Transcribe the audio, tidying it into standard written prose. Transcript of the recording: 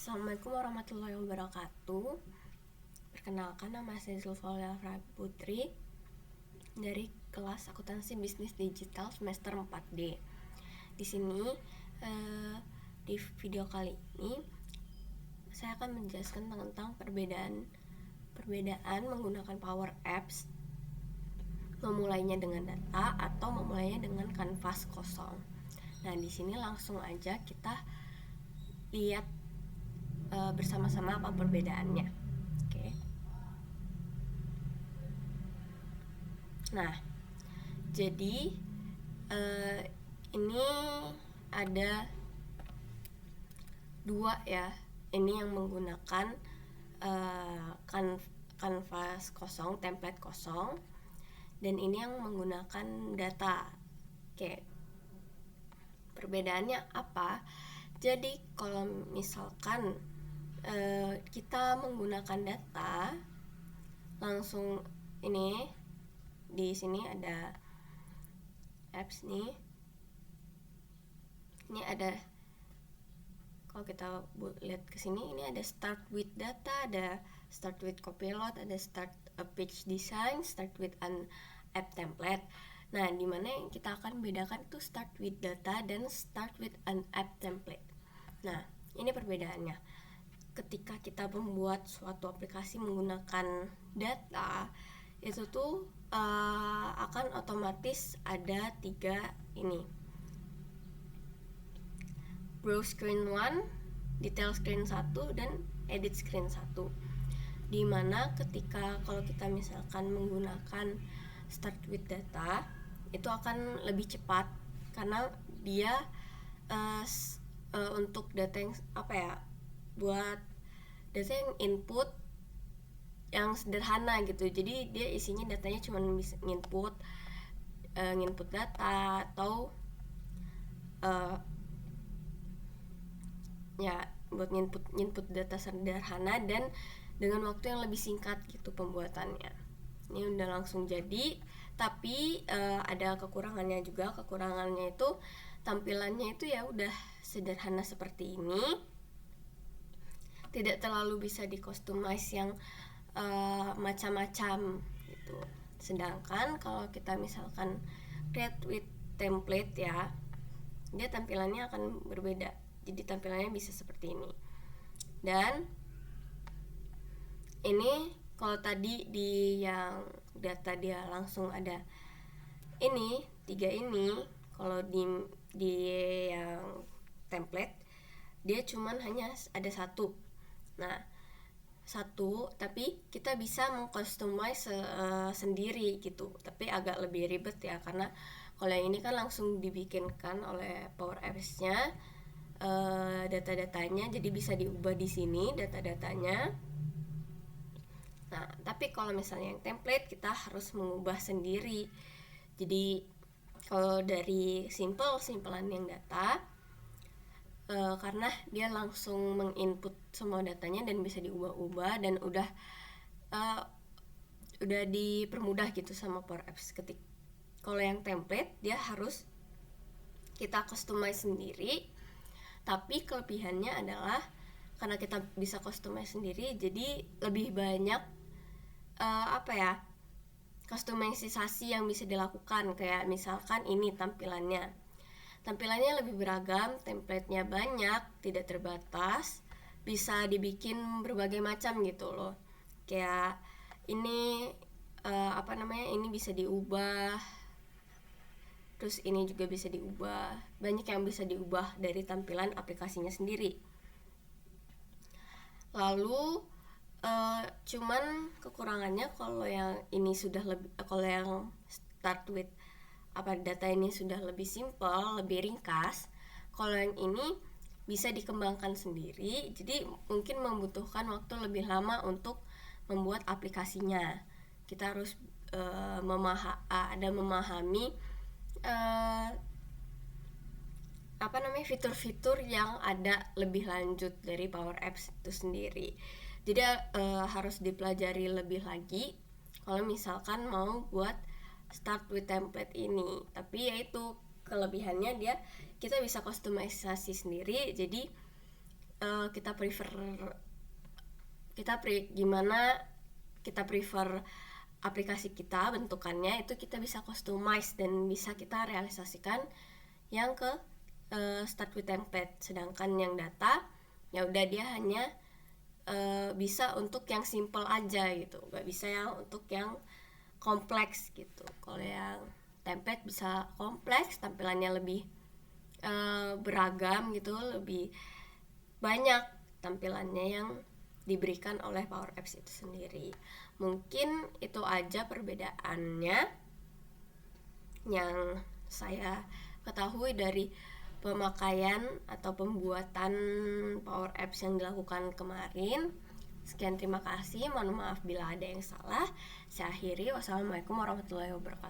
Assalamualaikum warahmatullahi wabarakatuh. Perkenalkan, nama saya Zulfaulia Putri dari kelas akuntansi bisnis digital semester 4D. Di sini di video kali ini saya akan menjelaskan tentang perbedaan menggunakan Power Apps, memulainya dengan data atau memulainya dengan kanvas kosong. Nah, di sini langsung aja kita lihat bersama-sama apa perbedaannya. Oke. Nah, jadi ini ada dua ya. Ini yang menggunakan kanvas kosong, template kosong, dan ini yang menggunakan data. Oke. Perbedaannya apa? Jadi kalau misalkan kita menggunakan data, langsung ini di sini ada apps nih. Ini ada, kalau kita lihat ke sini, ini ada start with data, ada start with copilot, ada start a page design, start with an app template. Nah, dimana yang kita akan bedakan itu start with data dan start with an app template. Nah, ini perbedaannya. Ketika kita membuat suatu aplikasi menggunakan data, itu tuh akan otomatis ada 3 ini: browse screen 1, detail screen 1, dan edit screen 1. Dimana ketika kalau kita misalkan menggunakan start with data, itu akan lebih cepat karena dia untuk data yang buat data yang input yang sederhana gitu. Jadi dia isinya datanya cuma bisa nginput data atau buat nginput data sederhana dan dengan waktu yang lebih singkat gitu pembuatannya. Ini udah langsung jadi, tapi ada kekurangannya juga. Kekurangannya itu tampilannya itu ya udah sederhana seperti ini, tidak terlalu bisa di-customize yang macam-macam gitu. Sedangkan kalau kita misalkan create with template ya, dia tampilannya akan berbeda. Jadi tampilannya bisa seperti ini. Dan ini kalau tadi di yang data dia langsung ada ini 3 ini, kalau di yang template dia cuman hanya ada 1. Nah, 1, tapi kita bisa mengcustomize sendiri gitu. Tapi agak lebih ribet ya, karena kalau yang ini kan langsung dibikinkan oleh Power Apps-nya data-datanya, jadi bisa diubah di sini data-datanya. Nah, tapi kalau misalnya yang template kita harus mengubah sendiri. Jadi kalau dari simpelan yang data, karena dia langsung menginput semua datanya dan bisa diubah-ubah dan udah dipermudah gitu sama Power Apps. Kalau yang template dia harus kita customize sendiri, tapi kelebihannya adalah karena kita bisa customize sendiri, jadi lebih banyak customisasi yang bisa dilakukan. Kayak misalkan ini tampilannya lebih beragam, template-nya banyak, tidak terbatas, bisa dibikin berbagai macam gitu loh. Kayak ini ini bisa diubah, terus ini juga bisa diubah, banyak yang bisa diubah dari tampilan aplikasinya sendiri. Lalu cuman kekurangannya kalau yang ini sudah kalau yang start with data ini sudah lebih simpel, lebih ringkas. Kalau yang ini bisa dikembangkan sendiri, jadi mungkin membutuhkan waktu lebih lama untuk membuat aplikasinya. Kita harus memahami fitur-fitur yang ada lebih lanjut dari Power Apps itu sendiri. Jadi harus dipelajari lebih lagi kalau misalkan mau buat start with template ini. Tapi yaitu kelebihannya kita bisa customisasi sendiri, jadi gimana kita prefer aplikasi kita bentukannya, itu kita bisa customize dan bisa kita realisasikan yang ke start with template. Sedangkan yang data ya udah dia hanya bisa untuk yang simple aja gitu, nggak bisa yang untuk yang kompleks gitu. Kalau yang template bisa kompleks, tampilannya lebih beragam gitu, lebih banyak tampilannya yang diberikan oleh Power Apps itu sendiri. Mungkin itu aja perbedaannya yang saya ketahui dari pemakaian atau pembuatan Power Apps yang dilakukan kemarin. Sekian, terima kasih. Mohon maaf bila ada yang salah. Saya akhiri. Wassalamualaikum warahmatullahi wabarakatuh.